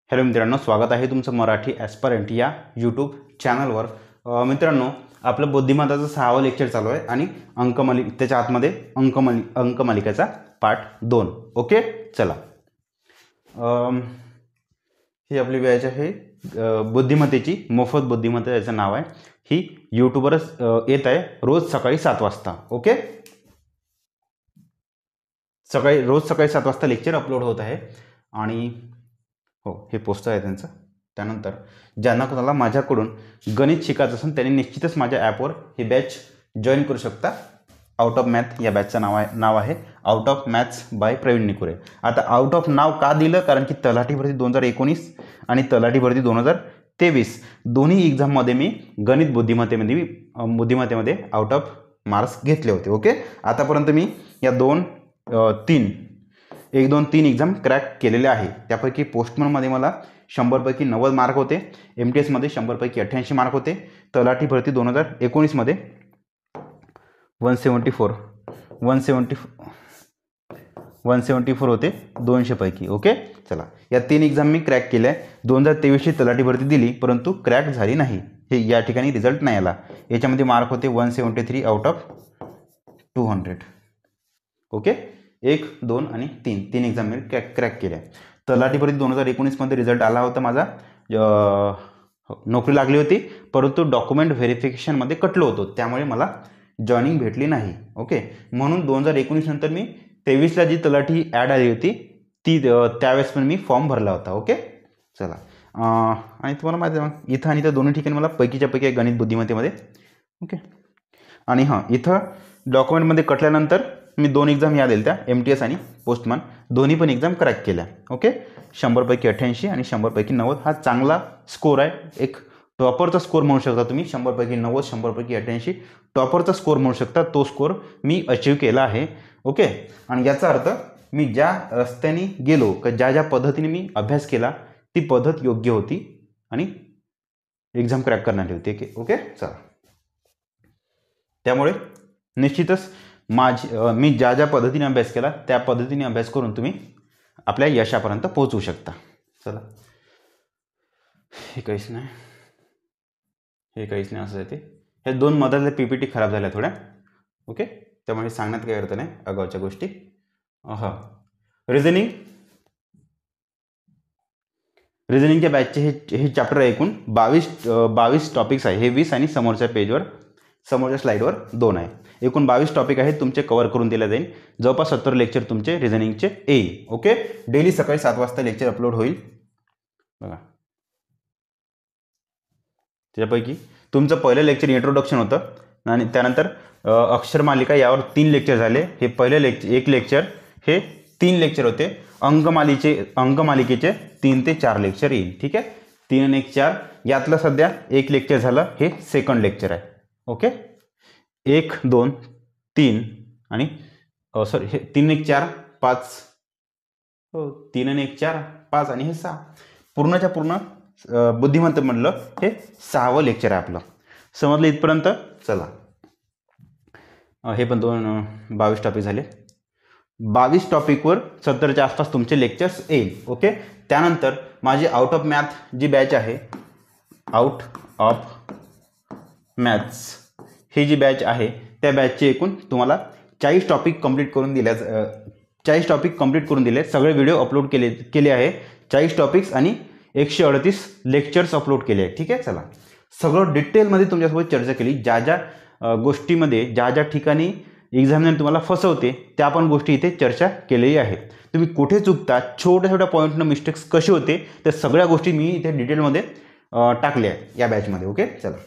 Hello मित्रांनो, स्वागत आहे तुमचं मराठी ॲस्परंट या यूट्यूब चॅनलवर। मित्रांनो, आपलं बुद्धिमत्ताचं 6वं लेक्चर चालू आहे आणि त्याच्या आतमध्ये अंकमालिकेचा पार्ट 2। ओके, चला। ही आपली बॅच आहे बुद्धिमत्तेची, मोफत बुद्धिमत्ता याचं नाव आहे। ही यूट्यूबवरच येत आहे रोज सकाळी 7 वाजता। ओके, रोज सकाळी 7 वाजता लेक्चर अपलोड होत आहे आणि हो, हे पोस्टर आहे त्यांचं। त्यानंतर ज्यांना कोणाला माझ्याकडून गणित शिकायचं असेल त्यांनी निश्चितच माझ्या ॲपवर ही बॅच जॉईन करू शकता। आउट ऑफ मॅथ या बॅचचं नाव आहे out of maths by Praveen Nikure. आता आउट ऑफ नाव का दिलं, कारण की तलाठी भरती 2019 आणि तलाठी भरती 2023 दोन्ही एक्झाममध्ये मी गणित बुद्धिमत्तेमध्ये आउट ऑफ मार्क्स घेतले होते। ओके, आतापर्यंत मी या 1, 2, 3 एक्झाम क्रॅक केलेले आहे। त्यापैकी पोस्टमनमध्ये मला 100 पैकी 90 मार्क होते, MTS मध्ये 100 पैकी 88 मार्क होते, तलाठी भरती 2019 मध्ये 174 होते 200 पैकी। ओके, चला, या 3 एक्झाम मी क्रॅक केल्या। 2023ची तलाठी भरती दिली परंतु क्रॅक झाली नाही, हे या ठिकाणी रिझल्ट नाही आला। याच्यामध्ये मार्क होते 173 आउट ऑफ 200। ओके, 1, 2 आणि 3 एक्झाम मी क्रॅक केल्या। तलाठी भरती 2019 मध्ये रिझल्ट आला होता माझा, नोकरी लागली होती परंतु डॉक्युमेंट व्हेरिफिकेशनमध्ये कटलो होतो, त्यामुळे मला जॉईनिंग भेटली नाही। ओके, म्हणून 2019 नंतर मी 23ला जी तलाठी ॲड आली होती त्यावेळेस पण मी फॉर्म भरला होता। ओके, चला। आणि तुम्हाला माहिती आहे मग इथं आणि इथं दोन्ही ठिकाणी मला पैकीच्या पैकी आहे गणित बुद्धिमत्तेमध्ये। ओके, आणि हां, इथं डॉक्युमेंटमध्ये कटल्यानंतर मी 2 एक्झाम या दिल्या, MTS आणि पोस्टमन दोन्ही पण एक्झाम क्रॅक केल्या। ओके, 100 पैकी 88 आणि 100 पैकी 90 हा चांगला स्कोर आहे, एक टॉपरचा स्कोर म्हणू शकता तुम्ही। 100 पैकी 90, 100 पैकी 88 टॉपरचा स्कोर म्हणू शकता, तो स्कोर मी अचीव केला आहे। ओके, आणि याचा अर्थ मी ज्या रस्त्याने गेलो, ज्या पद्धतीने मी अभ्यास केला ती पद्धत योग्य होती आणि एक्झाम क्रॅक करण्याची होती। ओके, चला। त्यामुळे निश्चितच मी ज्या पद्धतीने अभ्यास केला त्या पद्धतीने अभ्यास करून तुम्ही आपल्या यशापर्यंत पोहोचू शकता। चला, हे काहीच नाही असं आहे ते। हे 2 मधातल्या PPT खराब झाल्या थोड्या। ओके, त्यामुळे सांगण्यात काही अर्थ नाही अगाऊच्या गोष्टी। रिझनिंगच्या बॅचचे हे चॅप्टर आहे, एकूण 22 टॉपिक्स आहे। हे 20 आणि समोरच्या स्लाईडवर 2 आहे। एकूण 22 टॉपिक आहेत, तुमचे कव्हर करून दिले जाईल। जवळपास 70 लेक्चर तुमचे रिझनिंगचे येईल। ओके, डेली सकाळी 7 वाजता लेक्चर अपलोड होईल बघा। त्यापैकी तुमचं पहिलं लेक्चर इंट्रोडक्शन होतं आणि त्यानंतर अक्षर मालिका यावर 3 लेक्चर झाले। हे एक लेक्चर, हे 3 लेक्चर होते। अंकमालिकेचे 3 ते 4 लेक्चर येईल। ठीक आहे, 3 आणि 1 4, यातलं सध्या 1 लेक्चर झालं, हे सेकंड लेक्चर आहे। ओके, 1, 2, 3 आणि सॉरी, हे 3 1 4 5, हो 3 आणि 1 4 5 आणि हे 6, पूर्णच्या पूर्ण बुद्धिमत्ता म्हणलं हे 6वं लेक्चर आहे आपलं। समजलं इथपर्यंत? चला, हे पण 22 टॉपिक झाले। 22 टॉपिकवर 70च्या आसपास तुमचे लेक्चर्स येईल। ओके, त्यानंतर माझी आउट ऑफ मॅथ जी बॅच आहे, आउट ऑफ मॅथ्स ही जी बॅच आहे त्या बॅचचे एकूण तुम्हाला 40 टॉपिक कंप्लीट करून दिले। सगळे व्हिडिओ अपलोड केले आहे, 40 टॉपिक्स आणि 138 लेक्चर्स अपलोड केले आहे। ठीक आहे, चला, सगळं डिटेलमध्ये तुमच्यासोबत चर्चा केली। ज्या गोष्टीमध्ये ज्या ठिकाणी एक्झामिनर तुम्हाला फसवते त्या पण गोष्टी इथे चर्चा केलेली आहे। तुम्ही कुठे चुकता, छोट्या पॉईंटनं मिस्टेक्स कशी होते, त्या सगळ्या गोष्टी मी इथे डिटेलमध्ये टाकल्या आहेत या बॅचमध्ये। ओके, चला,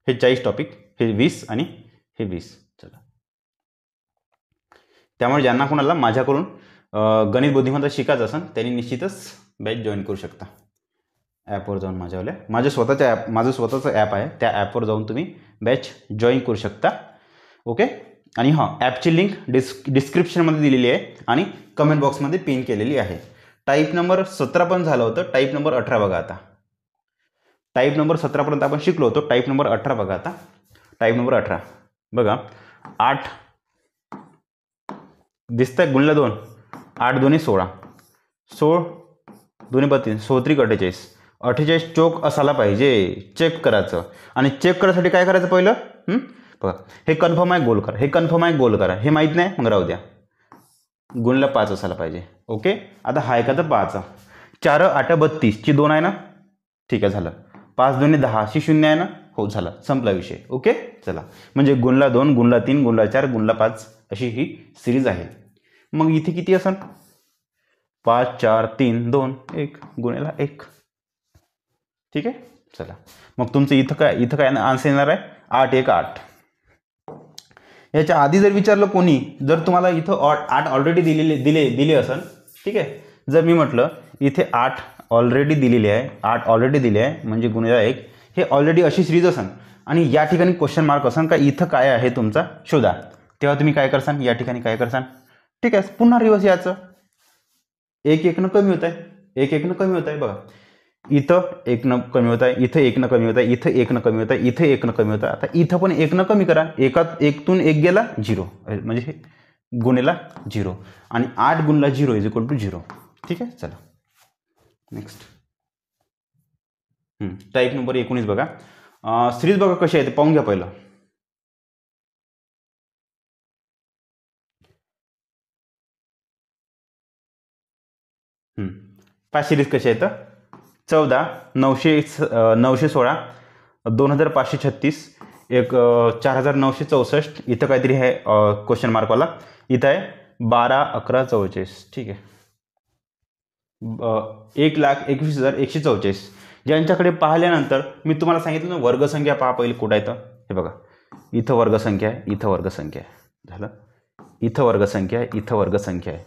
हे 40 टॉपिक, हे 20 आणि हे 20। चला, त्यामुळे ज्यांना कोणाला माझ्याकडून गणित बुद्धिमत्ता शिकायचं असेल त्यांनी निश्चितच बॅच जॉईन करू शकता। ॲपवर जाऊन माझं स्वतःचं ॲप आहे, त्या ॲपवर जाऊन तुम्ही बॅच जॉईन करू शकता। ओके, आणि हां, ॲपची लिंक डिस्क्रिप्शनमध्ये दिलेली आहे आणि कमेंट बॉक्समध्ये पिन केलेली आहे। टाईप नंबर 17 पण झालं होतं, टाईप नंबर 18 बघा। आता टाईप नंबर 17पर्यंत आपण शिकलो होतो, टाईप नंबर 18 बघा। आता टाईप नंबर 18 बघा, 8 दिसतंय गुणलं 2, 8 2 16, 16 2 32 16 48 48 चोक असायला पाहिजे, चेक करायचं. आणि चेक करायसाठी काय करायचं पहिलं, बघा हे कन्फर्म आहे गोल करा, हे कन्फर्म आहे गोल करा, हे माहीत नाही मग राहू द्या. गुणला 5 असायला पाहिजे. ओके, आता हा एखादा 5 4 8 32 ची 2 आहे ना, ठीक आहे झालं. 5 2 10 ची 0 आहे ना, हो झालं, संपला विषय. ओके चला, म्हणजे गुणला 2 गुणला 3 गुणला 4 गुणला 5 अशी ही सिरीज आहे. मग इथे किती असेल, 5 4 3 2 1 गुणेला 1. ठीक आहे चला, मग तुमचं इथं काय आन्सर येणार आहे 8 1 8. याच्या आधी जर विचारलं कोणी, जर तुम्हाला इथं 8 ऑलरेडी दिले असेल, ठीक आहे, जर मी म्हटलं इथे 8 ऑलरेडी दिलेली आहे, 8 ऑलरेडी दिले आहे म्हणजे गुणेला 1, हे ऑलरेडी अशी सिरीज असेल आणि या ठिकाणी क्वेश्चन मार्क असेल का इथं काय आहे तुमचा शोधा, तेव्हा तुम्ही काय करसान, या ठिकाणी काय करसान, ठीक आहे पुन्हा रिवर्स याचं. 1 1 न कमी होत आहे, 1 1 न कमी होत आहे. बघा इथं 1 न कमी होत आहे, इथं 1 न कमी होत आहे, इथं 1 न कमी होत आहे, इथं 1 न कमी होत आहे. आता इथं पण 1 न कमी करा, 1तून 1 गेला 0, म्हणजे हे गुणेला 0 आणि 8 गुणला 0 इज इक्वल टू 0. ठीक आहे चला नेक्स्ट. टाईप नंबर 19 बघा. सिरीज बघा कशी आहे ते पाहून घ्या पहिलं. पाच सिरीज कशी आहे तर 14 916 2536 4964. इथं काहीतरी आहे क्वेश्चन मार्कवाला, इथं आहे 12 11 44. ठीक आहे, 1,21,144. ज्यांच्याकडे पाहिल्यानंतर मी तुम्हाला सांगितलं ना वर्गसंख्या पहा पहिले कुठं आहे तर हे बघा, इथं वर्गसंख्या आहे, इथं वर्गसंख्या आहे, झालं, इथं वर्गसंख्या आहे, इथं वर्गसंख्या आहे.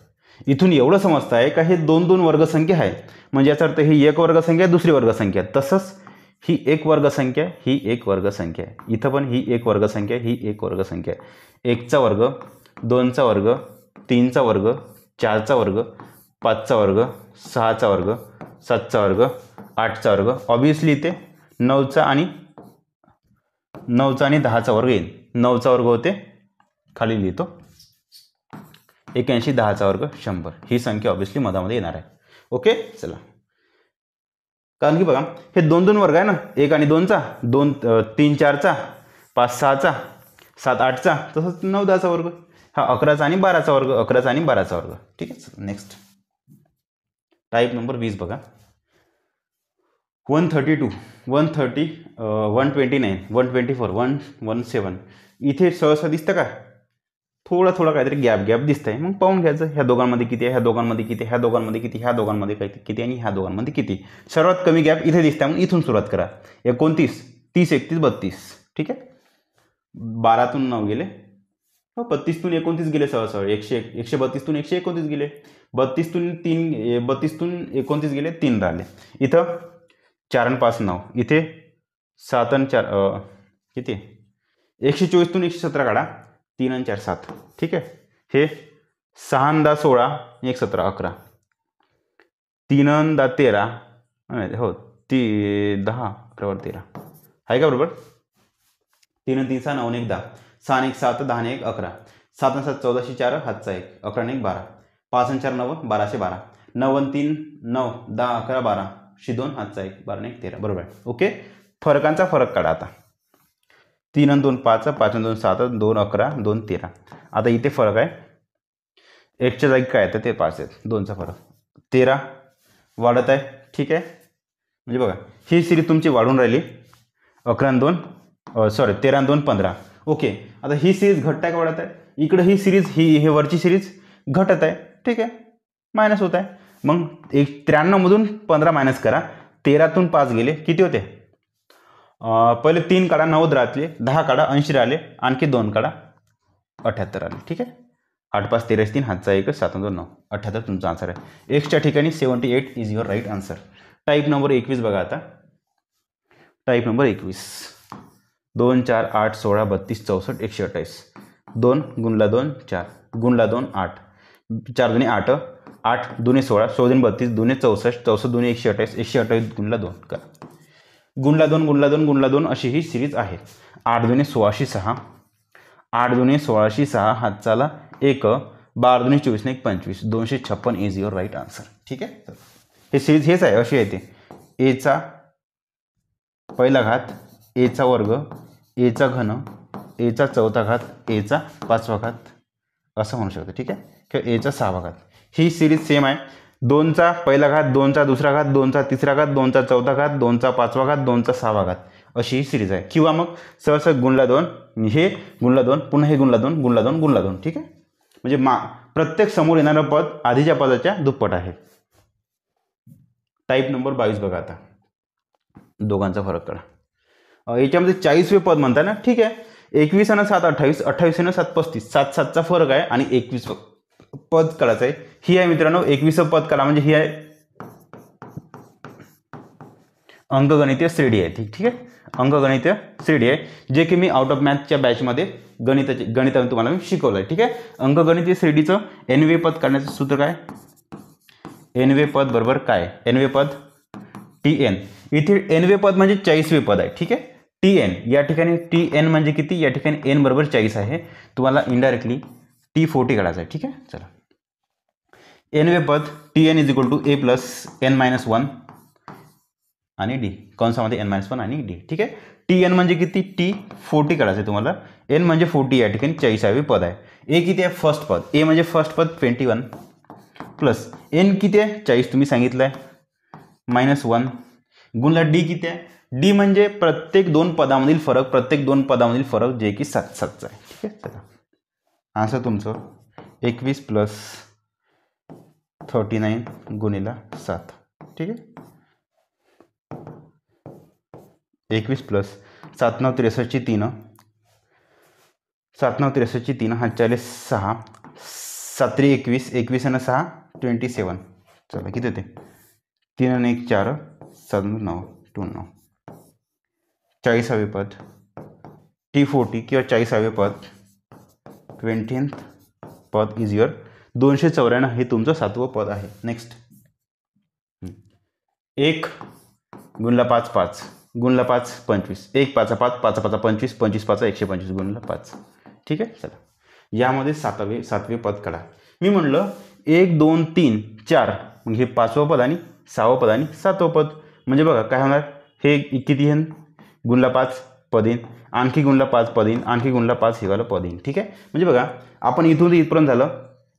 इथून एवढं समजतं आहे का हे 2 वर्गसंख्या आहे, म्हणजे याचा अर्थ ही एक वर्गसंख्या आहे, दुसरी वर्गसंख्या. तसंच ही एक वर्गसंख्या, ही एक वर्गसंख्या आहे. इथं पण ही एक वर्गसंख्या, ही एक वर्गसंख्या आहे. 1चा वर्ग, 2चा वर्ग, 3चा वर्ग, 4चा वर्ग, 5चा वर्ग, 6चा वर्ग, 7चा वर्ग, 8चा वर्ग. ऑब्विसली इथे 9चा आणि 10चा वर्ग येईल. 9चा वर्ग होते, खाली लिहितो 81 10चा वर्ग 100. ही संख्या ऑब्विसली मधामध्ये येणार आहे. ओके चला, कारण की बघा हे 2 वर्ग आहे ना, 1 आणि 2चा, 2 3 4चा, 5 6चा, 7 8चा, तसंच 9 10चा वर्ग, हा 11चा आणि 12चा वर्ग, 11चा आणि 12चा वर्ग. ठीक आहे नेक्स्ट. टाईप नंबर 20 बघा. 132 130 129 124 117. इथे सहसा दिसतं का, थोडा काहीतरी गॅप दिसतंय. मग पाहून घ्यायचं ह्या दोघांमध्ये किती आहे, ह्या दोघांमध्ये किती, ह्या दोघांमध्ये किती, ह्या दोघांमध्ये किती आणि ह्या दोघांमध्ये किती. सर्वात कमी गॅप इथे दिसतंय, मग इथून सुरुवात करा. 29 30 31 32. ठीक आहे, 12तून 9 गेले, 32तून 29 गेले, सहसा 132तून 129 गेले, 32तून 29 गेले, 3 राहिले. इथं 4 आणि 5 9, इथे 7 आणि 4 किती, 124तून 117 काढा, 3 आणि 4 7. ठीक आहे, हे 6 आणि 10 16 1 17 11, 3 आणि 10 13, हो 10 11 13 आहे का बरोबर. 3 आणि 3 6 9 आणि 1 10, 6 आणि 1 7 10 आणि 1 11, 7 आणि 7 14 4 हातचा 1 11 आणि 1 12, 5 आणि 4 9 12 12, 9 आणि 3 9 10 11 12 2 हातचा 1 12 आणि 1 13. बरोबर आहे. ओके, फरकांचा फरक काढा आता. 3 आणि 2 5, 5 आणि 2 7, 2 11 2 13. आता इथे फरक आहे, 1च्या जागी काय आहे ते 5 आहेत, 2चा फरक 13 वाढत आहे. ठीक आहे, म्हणजे बघा ही सिरीज तुमची वाढून राहिली, 11 आणि 2 सॉरी 13 आणि 2 15. ओके, आता ही सिरीज घटत आहे का वाढत आहे, इकडे ही सिरीज ही वरची सिरीज घटत आहे. ठीक आहे, मायनस होत आहे. मग 93मधून 15 मायनस करा, 13तून 5 गेले, किती होते, पहिले 3 काढा 90 राहते, 10 काढा 80 राहिले, आणखी 2 काढा 78 आले. ठीक आहे, 8 5 13 3 हातचा 1 7 2 9 78 तुमचा आन्सर आहे. एक्सच्या ठिकाणी 78 is your right answer. Type number 21 बघा आता. Type number 21 2 4 8 16 32 64 128. 2 गुणला 2 4 गुणला 2 8 4 2 8 8 2 16 16 32 2 64 64 2 128 128 गुणला 2 करा. गुणला 2 गुणला 2 गुणला 2 अशी ही सिरीज आहे. 8 2 16 6 8 2 16 6 हातचाला 1 12 दूनी 24 ने 1 25, 256 इज युअर राईट आन्सर. ठीक आहे. हे सिरीज हेच आहे, अशी येते. एचा पहिला घात, एचा वर्ग, एचा घन, एचा चौथा घात, एचा पाचवा घात असं म्हणू शकतो. ठीक आहे. किंवा एचा सहावा घात. ही सिरीज सेम आहे. 2चा पहिला घात, 2चा दुसरा घात, 2चा तिसरा घात, 2चा चौथा घात, 2चा पाचवा घात, 2चा सहावा घात अशी ही सिरीज आहे. किंवा मग सहज गुणला 2, हे गुणला 2, पुन्हा हे गुणला 2, गुणला 2, गुणला 2. ठीक आहे. म्हणजे प्रत्येक समोर येणारं पद आधीच्या पदाच्या दुप्पट आहे. टाईप नंबर 22 बघा. आता दोघांचा फरक करा. याच्यामध्ये 40वे पद म्हणता ना. ठीक आहे. 21 आणि 7 28, 28 आणि 7 35, 7 7चा फरक आहे आणि 21 पद काढायचं आहे. ही आहे मित्रांनो 21वं पद काढा, म्हणजे ही आहे अंकगणितीय श्रेणी आहे. ठीक आहे. अंकगणितीय श्रेणी आहे, जे की मी आउट ऑफ मॅथच्या बॅचमध्ये गणितामध्ये तुम्हाला मी शिकवलं आहे. ठीक आहे. अंकगणितीय श्रेणीचं एनवे पद काढण्याचं सूत्र काय? एनवे पद बरोबर काय? एनवे पद TN. इथे एनवे पद म्हणजे 40वे पद आहे. ठीक आहे. TN या ठिकाणी TN म्हणजे किती? या ठिकाणी n बरोबर 40 आहे. तुम्हाला इनडायरेक्टली T40 काढायचं आहे. ठीक आहे. चला. एनवे पद TN is equal to A plus n-1 आणि D, कंसामध्ये n-1 आणि D. ठीक आहे. TN म्हणजे किती? T40 काढायचं आहे तुम्हाला. n म्हणजे 40, या ठिकाणी 40वे पद आहे. A किती आहे? फर्स्ट पद. A म्हणजे फर्स्ट पद 21 प्लस n किती आहे? 40 तुम्ही सांगितलं आहे, -1 गुणला D किती आहे? D म्हणजे प्रत्येक दोन पदामधील फरक, जे की 7 7चा आहे. ठीक आहे. चला. आन्सर तुमचं 21 प्लस 39 गुणिला 7. ठीक आहे. 21 प्लस 7 9 63 3, 7 9 63 3, हा 6, 7 3 21, 21 आणि 6 27. चला किती होते? 3 आणि 1 4, 7 9 29. 40वे पद T40 किंवा 40वे पद 20th पद इज युअर 294 हे तुमचं 7वं पद आहे. नेक्स्ट 1 गुणला 5 5 गुणला 5 25, 1 5 5 5 5 25, 25 5 125 गुणला 5. ठीक आहे. चला. यामध्ये 7वे पद काढा. मी म्हणलं 1 2 3 4, मग हे 5वं पद आणि 6वं पद आणि 7वं पद. म्हणजे बघा काय होणार? हे किती येईन? गुणला 5 पद येईन, आणखी गुणला 5 पद येईन, आणखी गुणला 5 हे वाला पद येईन. ठीक आहे. म्हणजे बघा आपण इथून इथपर्यंत झालं,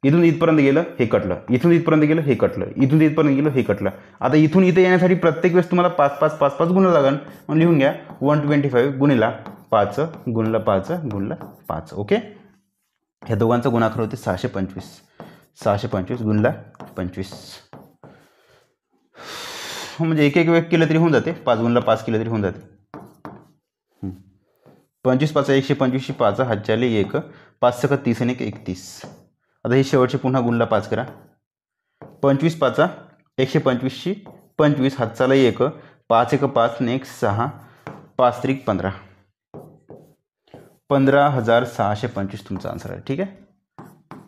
इथून इथपर्यंत गेलं हे कटलं, इथून इथपर्यंत गेलं हे कटलं, इथून इथपर्यंत गेलं हे कटलं. आता इथून इथे येण्यासाठी प्रत्येक वेळेस तुम्हाला 5 5 5 5 गुणला लागेल. मग लिहून घ्या 125 गुणिला 5 गुणला 5 गुणला 5. ओके. ह्या दोघांचा गुणाकार होते 625. 625 गुणला 25, म्हणजे एक एक केलं तरी होऊन जाते. 5 गुणला 5 केलं तरी होऊन जाते. 25 5 125, 5 हातच्याले 1, 5 6 30 आणि 1 31. आता हे शेवटचे पुन्हा गुणला 5 करा. 25 5 125, 25 हातचाला 1, 5 1 5 आणि 1 6, 5 3 15. 15,625 तुमचा आन्सर आहे. ठीक आहे.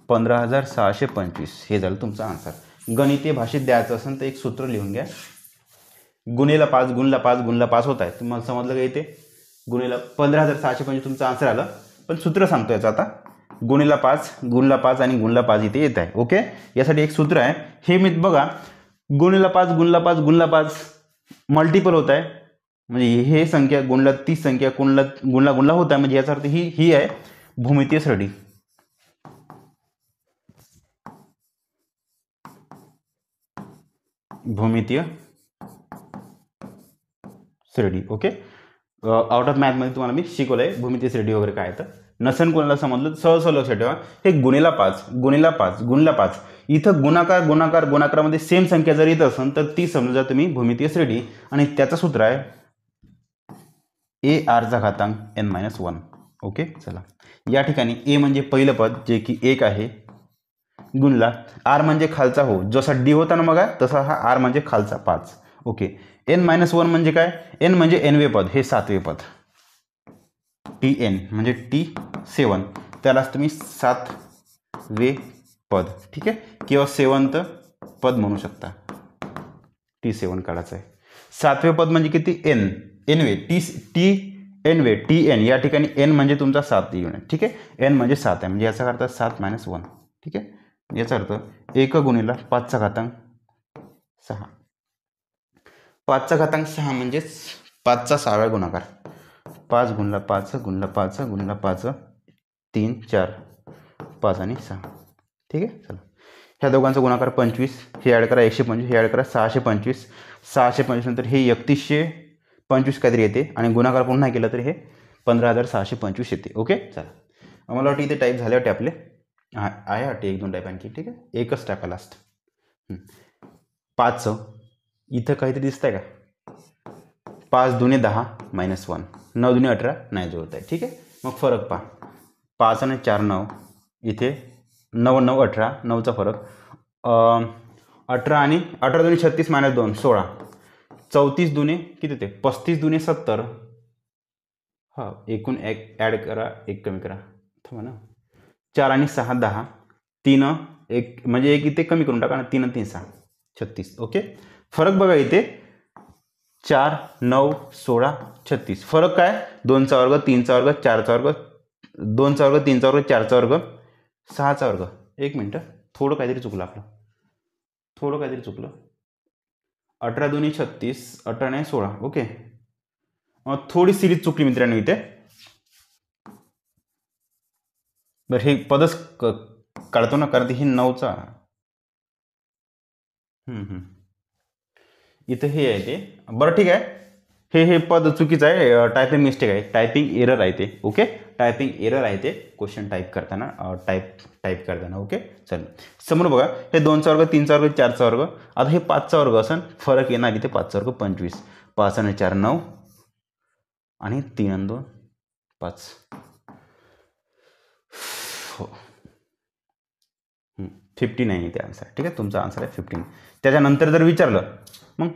15,625 हे झालं तुमचा आन्सर. गणितीय भाषेत द्यायचं असेल तर एक सूत्र लिहून घ्या. गुणेला 5 गुणला 5 गुणला 5 होत आहे. तुम्हाला समजलं का? इथे गुणेला 15,625 तुमचं आन्सर आलं. पण सूत्र सांगतो याचं आता. गुणेला 5 गुणला 5 आणि गुणला 5 इथे येत आहे. ओके. यासाठी एक सूत्र आहे. हे मी बघा, गुणेला 5 गुणला 5 गुणला 5 मल्टिपल होत आहे, म्हणजे हे संख्या गुणला 30 संख्या गुणला गुणला होत आहे. म्हणजे याचा अर्थ ही आहे भूमितीय श्रेणी. भूमितीय श्रेणी. ओके. आउट ऑफ मॅथमध्ये तुम्हाला मी शिकवलं आहे भूमितीय श्रेणी वगैरे काय. तर नसन कोणाला समजलं सहज लक्षात ठेवा. हे गुणेला 5 गुणेला 5 गुणला 5, इथं गुणाकारामध्ये सेम संख्या जर येत असेल तर ती समजा तुम्ही भूमितीय श्रेणी. आणि त्याचं सूत्र आहे AR n-1. ओके. चला. या ठिकाणी A म्हणजे पहिलं पद जे की 1 आहे, गुणला R म्हणजे खालचा, हो जसा D होता ना मग तसा हा R म्हणजे खालचा 5. ओके. n-1 म्हणजे काय? n म्हणजे nवे पद, हे 7वे पद. TN म्हणजे T7, त्यालाच तुम्ही 7वे पद. ठीक आहे. किंवा 7th पद म्हणू शकता. T7 काढायचं आहे. 7वे पद म्हणजे किती? nवे nवे TN. या ठिकाणी n म्हणजे तुमचा 7 युनिट. ठीक आहे. n म्हणजे 7 आहे, म्हणजे याचा अर्थ 7 - 1. ठीक आहे. याचा अर्थ 1 गुणिले 5चा घातांक 6. 5चा घातांक 6 म्हणजेच 5चा 6व्या गुणाकार. 5 गुणिले 5 गुणिले 5 गुणिले 5 3 4 5 आणि 6. ठीक आहे. चला ह्या दोघांचा गुणाकार 25, हे ॲड करा 125, हे ॲड करा 625. 625 नंतर हे 3125 काहीतरी येते आणि गुणाकार पुन्हा केलं तर हे 15625 येते. ओके. चला मला वाटतं इथे टाईप झाले वाटते आपले. आहे वाटते 1-2 टाईप आणखी. ठीक आहे. एकच टाका लास्ट. 5 इथं काहीतरी दिसतंय का? 5 दुने 10 -1, 9 दुने 18 नाही जुळत आहे. ठीक आहे. मग फरक पहा. 5 आणि 4 9, इथे 9 9 18, 9चा फरक. 18 आणि 18 दुने 36 -2 16. 34 दुने किती होते? 35 दुने 70. हा एकूण एक ॲड करा, एक कमी करा. थांबा ना. 4 आणि 6 10. 3 एक म्हणजे एक इथे कमी करून टाका ना. 3 आणि 3 6 36. ओके. फरक बघा इथे 4 9 16 36. फरक काय? 2चा वर्ग 3चा वर्ग 4चा वर्ग 2चा वर्ग 3चा वर्ग 4चा वर्ग 6चा वर्ग. एक मिनटं, थोडं काहीतरी चुकलं आपलं. थोडं काहीतरी चुकलं. 18 दुनी 36, 18 नाही 16. ओके. थोडी सिरीज चुकली मित्रांनो इथे. बरं हे पदच काढतो ना, कारण ही 9चा. इथं हे आहे ते. बरं ठीक आहे. हे पद चुकीचं आहे. टायपिंग मिस्टेक आहे. टायपिंग एरर आहे ते. ओके. टायपिंग एरर आहे ते क्वेश्चन टाईप करताना, टाईप करताना. ओके. चल समोर बघा, हे 2चा वर्ग 3चा वर्ग 4चा वर्ग. आता हे 5चा वर्ग असेल. फरक येणार इथे 5चा वर्ग 25. 5 आणि 4 9 आणि 3 आणि 2 5. हो 59 इथे आन्सर. ठीक आहे. तुमचा आन्सर आहे 15. त्याच्यानंतर जर विचारलं मग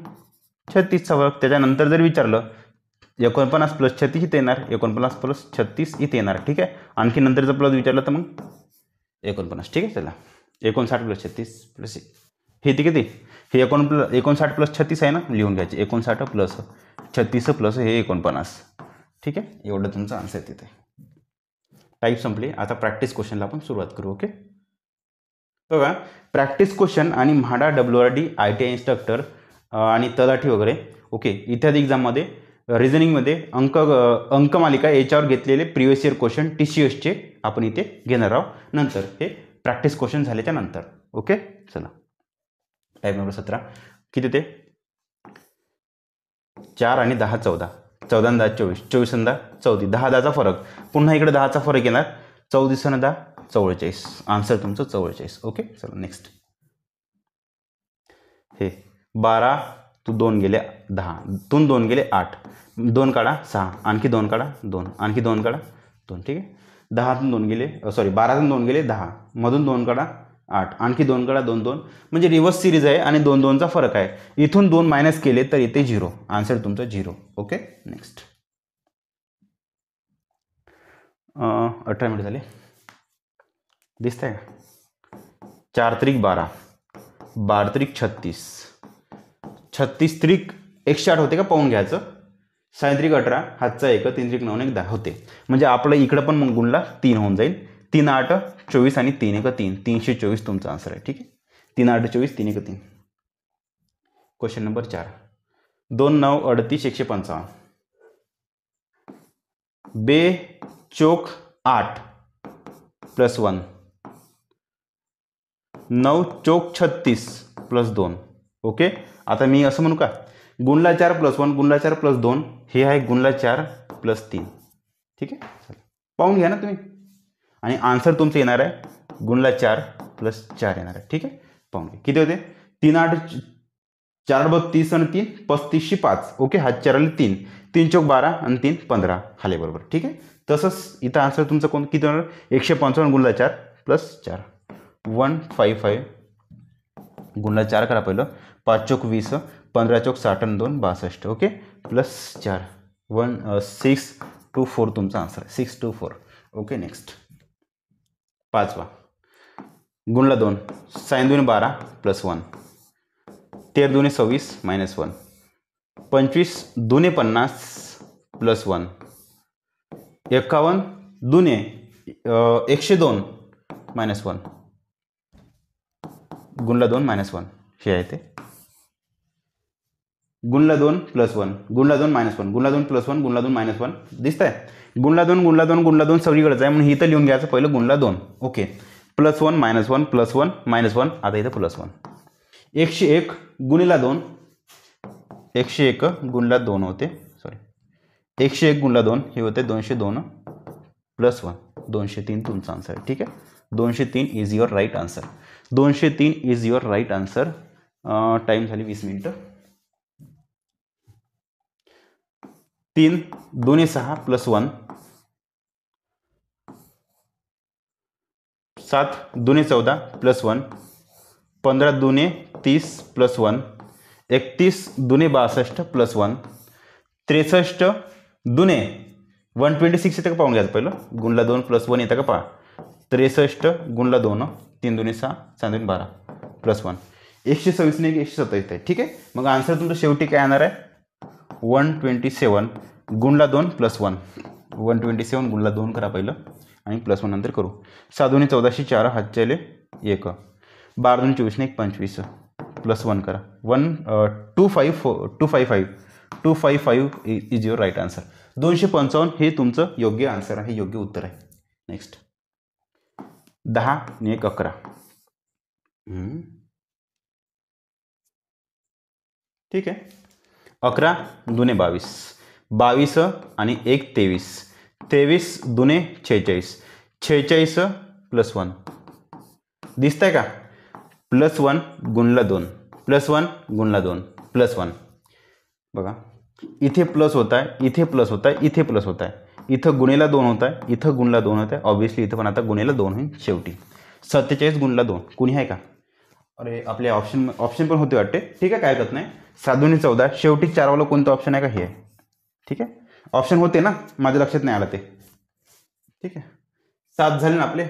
36चा वर्ग. त्याच्यानंतर जर विचारलं 49 + 36 इथे येणार. 49 + 36 इथे येणार. ठीक आहे. आणखी नंतर जर प्लस विचारलं तर मग 49. ठीक आहे. चला 59 + 36 प्लस हे इथे किती? हे 59 + 36 आहे ना, लिहून घ्यायचे. 59 + 36 प्लस हे 49. ठीक आहे. एवढं तुमचं आन्सर तिथे. टाईप संपली. आता प्रॅक्टिस क्वेश्चनला आपण सुरुवात करू. ओके. बघा प्रॅक्टिस क्वेश्चन आणि म्हाडा WRD ITI इन्स्ट्रक्टर आणि तलाठी वगैरे ओके इत्यादी एक्झाममध्ये रिझनिंगमध्ये अंकमालिका याच्यावर घेतलेले प्रिव्हियस इयर क्वेश्चन TCSचे आपण इथे घेणार आहोत. नंतर हे प्रॅक्टिस क्वेश्चन झाल्याच्या नंतर. ओके. चला टाईप नंबर 17 किती ते 4 आणि 10 14. 14 आणि 10 24. 24 आणि 10 34. 10 10चा फरक. पुन्हा इकडे 10चा फरक येणार. 34 आणि 10 44. आन्सर तुमचं 44. ओके. चला नेक्स्ट. हे 12 तू 2 गेले 10, तून 2 गेले 8, 2 काढा 6, आणखी 2 काढा 2, आणखी 2 काढा 2. ठीक आहे. 10तून 2 गेले 12तून 2 गेले 10, मधून 2 काढा 8, आणखी 2 काढा 2 2. म्हणजे रिव्हर्स सिरीज आहे आणि 2 2चा फरक आहे. इथून 2 मायनस केले तर इथे 0. आन्सर तुमचं 0. ओके. नेक्स्ट. 18 मिनिट झाले. दिसतंय का? 4 त्रिक 12, 12 त्रिक 36, 36 त्रिक 108 होते का पाहून घ्यायचं. 6 त्रिक 18, हातचा 1, 3 त्रिक 9 1 10 होते. म्हणजे आपलं इकडं पण मग गुणला 3 होऊन जाईल. 3 8 24 आणि 3 1 3, 324 तुमचा आन्सर आहे. ठीक आहे. 3 8 24, 3 1 3. Question number 4. 2 9 38 155. 2 चौक 8 + 1. 9 चौक 36 + 2. ओके. आता मी असं म्हणू का, गुणला 4 + 1 गुणला 4 + 2 हे आहे गुणला 4 + 3. ठीक आहे. चला पाहून घ्या ना तुम्ही. आणि आन्सर तुमचं येणार आहे गुणला 4 + 4 येणार आहे. ठीक आहे. पाहून घ्या किती होते. 3 8 4 32 आणि 3 35 5. ओके. हात 4 आले 3, 3 चौक 12 आणि 3 15 खाली बरोबर. ठीक आहे. तसंच इथं आन्सर तुमचं कोण किती होणार. 155 गुणला 4 + 4. 155 गुणला 4 करा पहिलं. 5 चौक 20, 15 चौक 60 आणि 2 62. ओके. +4 624 तुमचा आन्सर आहे. 624. ओके. नेक्स्ट. 5वा गुणला 2, 6 2 12 + 1, 13 2 26 -1, 25 2 50 + 1, 51 2 102 -1, गुणला 2 -1 हे आहे ते. गुणला 2 +1 गुणला 2 -1 गुणला 2 +1 गुणला 2 -1 दिसतंय. गुणला 2 गुणला 2 गुणला 2 सगळीकडेच आहे म्हणून इथं लिहून घ्यायचं पहिलं गुणला 2. ओके. +1 -1 +1 -1 आता इथं +1. 101 गुणिला 2 101 गुणला 2 होते. सॉरी 101 गुणला 2 हे होते 202 +1 203 तुमचा आन्सर आहे. ठीक आहे. 203 is your right answer. 203 is your right answer. Time झाली 20 मिनिटं. 3 2 6 +1 7 2 14 +1 15 2 30 +1 31 2 62 +1 63 2 126 येतं का पाहून घ्यायचं पहिलं. गुणला 2 +1 येतं का पहा. 63 गुणला 2 3 2 6 7 2 12 +1 126 नाही 127 आहे. ठीक आहे. मग आन्सर तुमचं शेवटी काय येणार आहे 127 गुणला 2 +1 127 गुणला 2 करा पहिलं आणि +1 नंतर करू. 7 2 14 4 हातच्याले 1 12 2 24 1 25 +1 करा 255 इज युअर राईट आन्सर. 255 हे तुमचं योग्य आन्सर आहे, योग्य उत्तर आहे. नेक्स्ट 10 आणि 1 11. ठीक आहे. 11 2 22 22 आणि 1 23 23 2 46 46 +1 दिसतंय का. +1 गुणला 2 +1 गुणला 2 +1 बघा इथे प्लस होत आहे, इथे प्लस होत आहे, इथे प्लस होत आहे, इथं गुणेला 2 होत आहे, इथं गुणला 2 होत आहे. ऑब्व्हियसली इथं पण आता गुणेला 2 होईल शेवटी. 47 गुणला 2 कुणी आहे का. अरे आपले ऑप्शन पण होते वाटते. ठीक आहे काय हरकत नाही. 7 2 14 शेवटी 4 वाला कोणतं ऑप्शन आहे का हे आहे. ठीक आहे. ऑप्शन होते ना माझ्या लक्षात नाही आलं ते. ठीक आहे. 7 झाले ना आपले.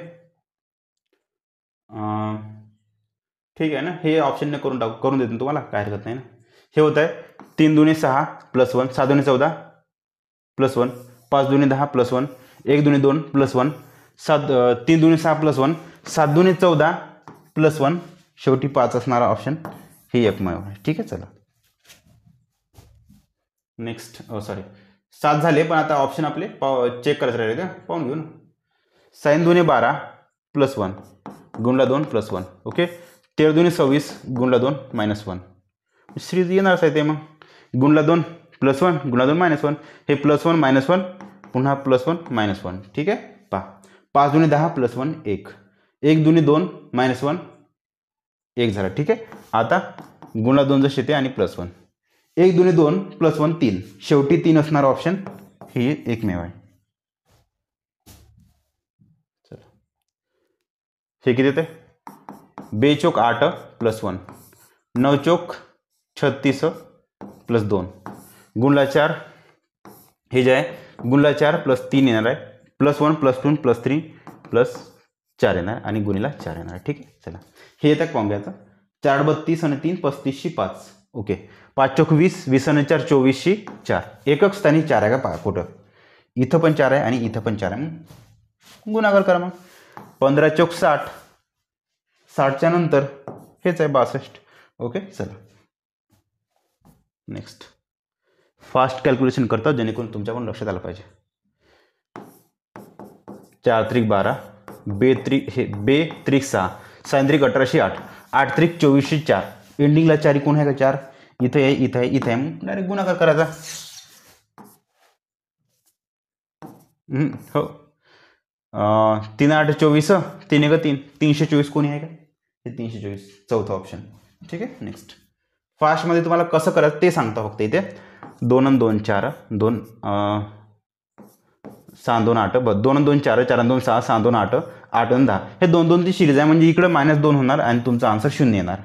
ठीक आहे ना. हे ऑप्शनने करून देतो तुम्हाला काय हरकत नाही ना. हे होत आहे 3 2 6 +1 7 2 14 +1 5 2 10 +1 1 2 2 +1 3 2 6 +1 7 2 14 +1 शेवटी 5 असणारा ऑप्शन हे एकमेव आहे. ठीक आहे. चला नेक्स्ट. सॉरी 7 झाले पण आता ऑप्शन आपले चेक करायचे राहिले का पाहून घेऊ ना. sin 2 12 +1 गुणला 2 +1 okay. 13 2 26 गुणला 2 -1 सिरीज येणारच आहे ते. मग गुणला 2 +1 गुणला 2 -1 हे +1 -1 पुन्हा +1 -1. ठीक आहे. पहा 5 2 10 +1 1 1 2 2 -1 1 झाला. ठीक आहे. आता गुणला 2 जसे येते आणि +1 1 2 2 +1 3 शेवटी 3 असणार ऑप्शन हे एकमेव आहे. चला हे किती येते 2 चौक 8 +1 9 चौक 36 +2 गुणला 4 हे जे आहे गुणला 4 +3 येणार आहे +1 +2 +3 +4 येणार आणि गुणीला 4 येणार. ठीक आहे. चला हे येतं पाहून घ्यायचं. 4 32 आणि 3 35 5 ओके. 5 चौक 20 20 आणि 4 24 4 एकक स्थानी 4 आहे का पहा कुठं. इथं पण 4 आहे आणि इथं पण 4 आहे. मग गुणाकार करा. मग 15 चौक 60 60च्या नंतर हेच आहे 62 ओके. चला नेक्स्ट फास्ट कॅल्क्युलेशन करता जेणेकरून तुमच्याकडून लक्षात आलं पाहिजे. 4 त्रिक 12 बे त्रिक 6 साइन त्रिक 18 8 8 त्रिक 24 4 एंडिंगला 4 कोण आहे का 4 इथं आहे इथं आहे इथं आहे. मग डायरेक्ट गुणाकार करायचा. हो 3 8 24 3 1 3 324 कोणी आहे का हे 324 चौथा ऑप्शन. ठीक आहे. नेक्स्ट फास्टमध्ये तुम्हाला कसं करायचं ते सांगता फक्त इथे 2 आणि 2 4 2 6 2 8 2 आणि 2 4 4 आणि 2 6 6 2 8 8 आणि 10 हे 2 2 ची सिरीज आहे म्हणजे इकडे -2 होणार आणि तुमचा आन्सर 0 येणार.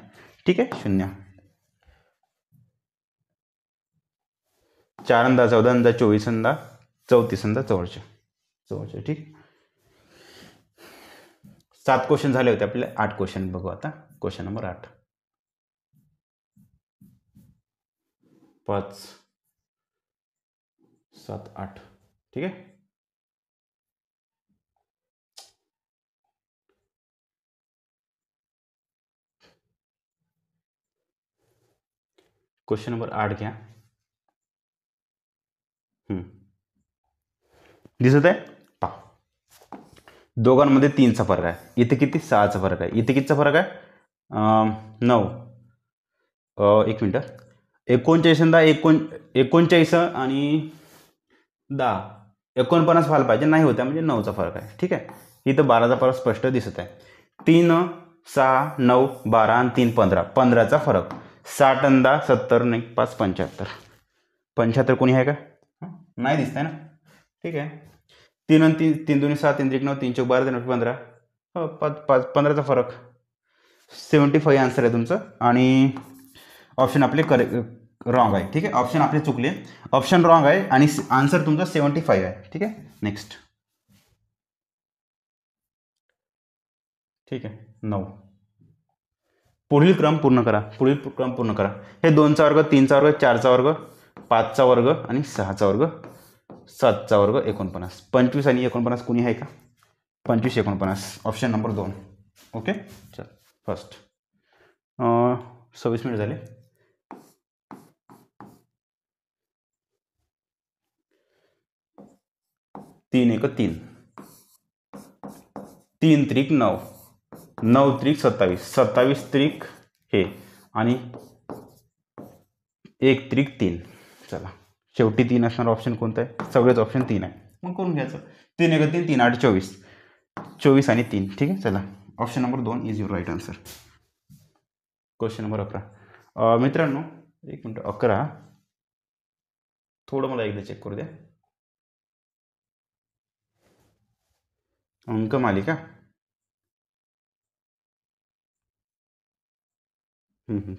ठीक आहे. 0 4 आणि 10 14 आणि 10 24 आणि 10 34 आणि 10 44. ठीक. 7 क्वेश्चन झाले होते आपले. 8 क्वेश्चन बघू आता. Question number 8 5 7 8. ठीक आहे. क्वेश्चन नंबर 8 घ्या. दिसत आहे पहा, दोघांमध्ये 3चा फरक आहे. इथे किती? 6चा फरक आहे. इथे कितीचा फरक आहे? 9. एक मिनटं. 39 आणि 39 आणि 10 49 व्हायला पाहिजे, नाही होत्या म्हणजे 9चा फरक आहे. ठीक आहे. इथं 12चा फरक स्पष्ट दिसत आहे. 3, 6, 9, 12 आणि 3, 15. 15चा फरक. 60 आणि 10, 70 नाही 5, 75. 75 कोणी आहे का? नाही दिसत आहे ना. ठीक आहे. 3 आणि 3, 3 2 7, 3 1 9, 3 4 12, 3 8 15. 15चा फरक. 75 आन्सर आहे तुमचं. आणि ऑप्शन आपले रॉंग आहे. ठीक आहे. ऑप्शन आपले चुकले. ऑप्शन रॉंग आहे आणि आन्सर तुमचा 75 आहे. ठीक आहे. नेक्स्ट. ठीक आहे. 9. पुढील क्रम पूर्ण करा. हे 2चा वर्ग, 3चा वर्ग, 4चा वर्ग, 5चा वर्ग आणि 6चा वर्ग, 7चा वर्ग, 49. 25 आणि 49 कोणी आहे का? 25 49. Option number 2. ओके. चल फर्स्ट. 26 मिनिट झाले. 3 1 3, 3 त्रिक 9, 9 त्रिक 27, 27 त्रिक हे आणि 1 त्रिक 3. चला शेवटी 3 असणार ऑप्शन कोणता आहे? सगळेच ऑप्शन 3 आहे. मग करून घ्यायचं. 3 1 3, 3 8 24, 24 आणि 3. ठीक आहे. चला option number 2 is your right answer. Question number 11. मित्रांनो एक मिनटं. 11 थोडं मला एकदा चेक करू द्या. अंकमालिका.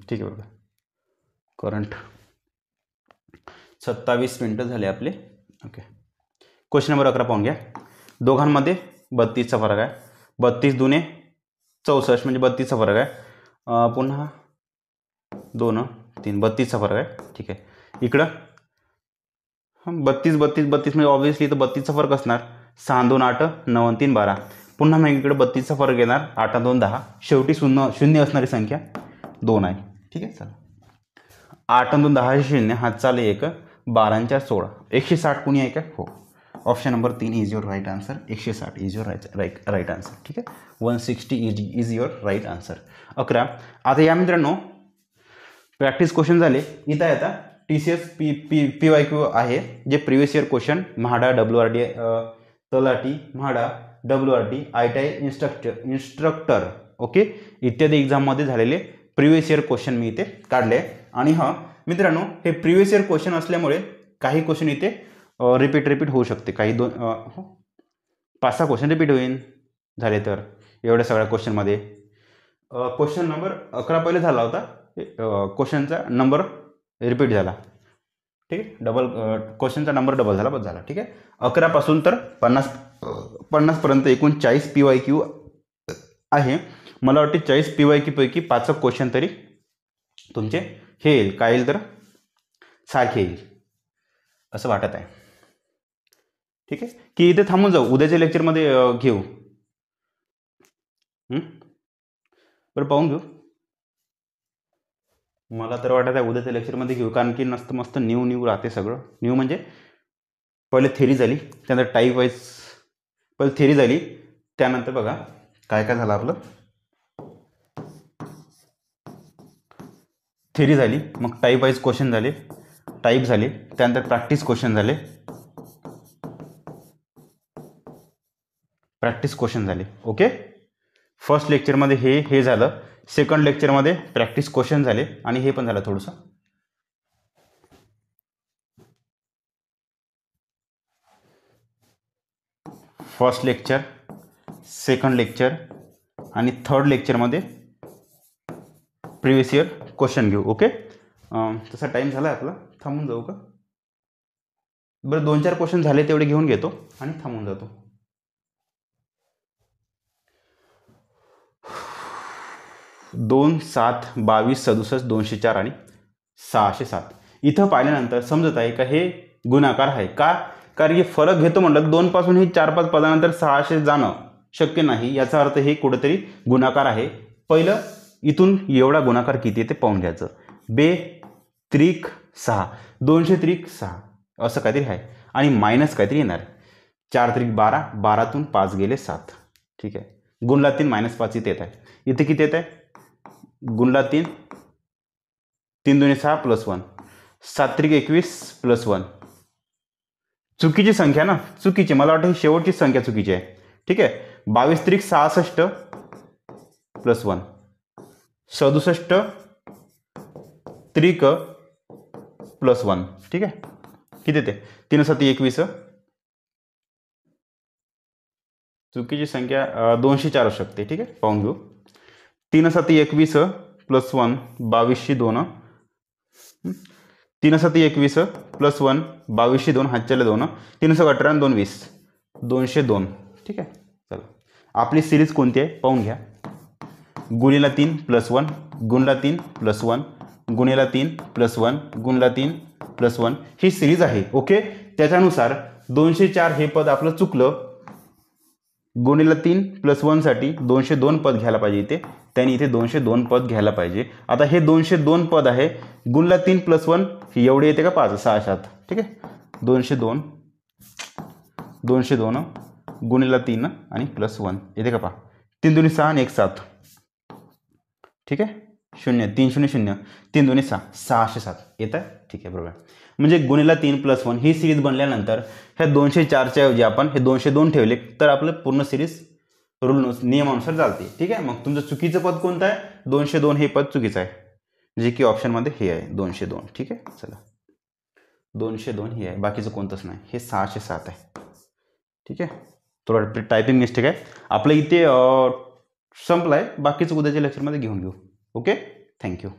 ठीक आहे बघा. करंट 27 मिनिटं झाले आपले. ओके. क्वेश्चन नंबर 11 पाहून घ्या. दोघांमध्ये 32चा फरक आहे. 32 दुने 64 म्हणजे 32चा फरक आहे. पुन्हा 2 3, 32चा फरक आहे. ठीक आहे. इकडं 32 32 32 म्हणजे ऑब्व्हियसली इथं 32चा फरक असणार. 6 2 8, 9 आणि 3 12. पुन्हा मग इकडे 32चा फरक येणार. 8 2 10. शेवटी शून्य असणारी संख्या 2 आहे. ठीक आहे. चला 8 2 10 0, हात चाले 1, 12 आणि 4 16. 160 कोणी आहे का? हो. Option number 3 is your right answer. 160 is your right answer. ठीक आहे. 160 इज युअर राईट आन्सर. 11. आता या मित्रांनो प्रॅक्टिस क्वेश्चन झाले. इथं आहे आता TCS PYQ आहे, जे previous year question MHADA WRD तलाठी, MHADA WRD ITI instructor okay इत्यादी एक्झाममध्ये झालेले प्रिव्हियस इयर क्वेश्चन मी इथे काढले. आणि हां मित्रांनो, हे प्रिव्हियस इयर क्वेश्चन असल्यामुळे काही क्वेश्चन इथे रिपीट होऊ शकते. काही 5-6 क्वेश्चन रिपीट होईल झाले तर एवढ्या सगळ्या क्वेश्चनमध्ये. क्वेश्चन नंबर 11 पहिले झाला होता. क्वेश्चनचा नंबर रिपीट झाला. ठीक आहे. क्वेश्चनचा नंबर डबल झाला, बस झाला. ठीक आहे. 11 पासून तर 50 पर्यंत एकूण 40 PYQ आहे. मला वाटते 40 PYQ पैकी 5 क्वेश्चन तरी तुमचे हे येईल, काय येईल तर सारखे येईल असं वाटत आहे. ठीक आहे. की इथे थांबून जाऊ, उद्याच्या लेक्चरमध्ये घेऊ. बरं पाहून घेऊ. मला तर वाटत आहे उद्याच्या लेक्चरमध्ये घेऊ, कारण की मस्त न्यू राहते सगळं. न्यू म्हणजे पहिले थेरी झाली, त्यानंतर टाईप वाईज पहिले थेरी झाली, त्यानंतर बघा काय झालं आपलं. थेरी झाली, मग टाईप वाईज क्वेश्चन झाले, टाईप झाले, त्यानंतर प्रॅक्टिस क्वेश्चन झाले, प्रॅक्टिस क्वेश्चन झाले. ओके. फर्स्ट लेक्चरमध्ये हे झालं. सेकंड लेक्चरमध्ये प्रॅक्टिस क्वेश्चन झाले आणि हे पण झालं थोडंसं. फर्स्ट लेक्चर, सेकंड लेक्चर आणि थर्ड लेक्चरमध्ये प्रिव्हियस इयर क्वेश्चन घेऊ. ओके. तसा टाईम झाला आहे आपला, थांबून जाऊ का? बरं 2-4 क्वेश्चन झाले तेवढे घेऊन घेतो आणि थांबून जातो. दोन 7 22 67 204 आणि 607. इथं पाहिल्यानंतर समजत आहे का हे गुणाकार आहे का? कारण की फरक घेतो म्हटलं 2 पासून हे 4-5 पदानंतर 600 जाणं शक्य नाही. याचा अर्थ हे कुठेतरी गुणाकार आहे. पहिलं इथून एवढा गुणाकार किती ते पाहून घ्यायचं. त्रिक 6, 200 त्रिक 6 असं काहीतरी आहे आणि मायनस काहीतरी येणार आहे. 4 त्रिक 12, 12तून 5 गेले 7. ठीक आहे. गुणला 3 -5 इथे येत आहे. इथे किती येत आहे? गुणला 3, 3 2 6 प्लस 1, 7 त्रिक 21 प्लस 1. चुकीची संख्या ना, चुकीची. मला वाटतं ही शेवटची संख्या चुकीची आहे. ठीक आहे. 22 त्रिक 66 प्लस 1, 67 त्रिक प्लस 1. ठीक आहे. किती येते? 3 7 21. चुकीची संख्या 204 असू शकते. ठीक आहे, पाहून घेऊ. 3 7 21 प्लस 1, 22 2. 3 7 21 प्लस 1, 22 2, हातच्याला 2, 3 6 18 2 20, 202. ठीक आहे. चला, आपली सिरीज कोणती आहे पाहून घ्या. गुणीला 3 प्लस 1, गुणला 3 प्लस 1, गुणीला 3 प्लस 1, गुणला 3 प्लस 1 ही सिरीज आहे. ओके. त्याच्यानुसार 204 हे पद आपलं चुकलं. गुणीला 3 प्लस 1 साठी 202 पद घ्यायला पाहिजे इथे, त्यांनी इथे 202 पद घ्यायला पाहिजे. आता हे 202 पद आहे. गुणला 3 प्लस 1 ही एवढे येते का? 5 6 7. ठीक आहे. 202 गुणीला 3 आणि प्लस 1 येते का? पहा, 3 2 6 आणि 1 7. ठीक आहे. 0 3 0 0, 3 2 6, 607 येत आहे. ठीक आहे, बरोबर. म्हणजे गुणीला 3 प्लस 1 ही सिरीज बनल्यानंतर ह्या 204च्या ऐवजी आपण हे 202 ठेवले तर आपलं पूर्ण सिरीज रूल नियमानुसार चालते. ठीक आहे. मग तुमचं चुकीचं पद कोणतं आहे? 202 हे पद चुकीचं आहे, जे की ऑप्शनमध्ये हे आहे 202. ठीक आहे. चला, 202 हे आहे, बाकीचं कोणतंच नाही. हे 607 आहे. ठीक आहे. थोडं टायपिंग मिस्टेक आहे. आपलं इथे संपलं आहे. बाकीचं उद्याच्या लेक्चरमध्ये घेऊन घेऊ. ओके. थँक्यू.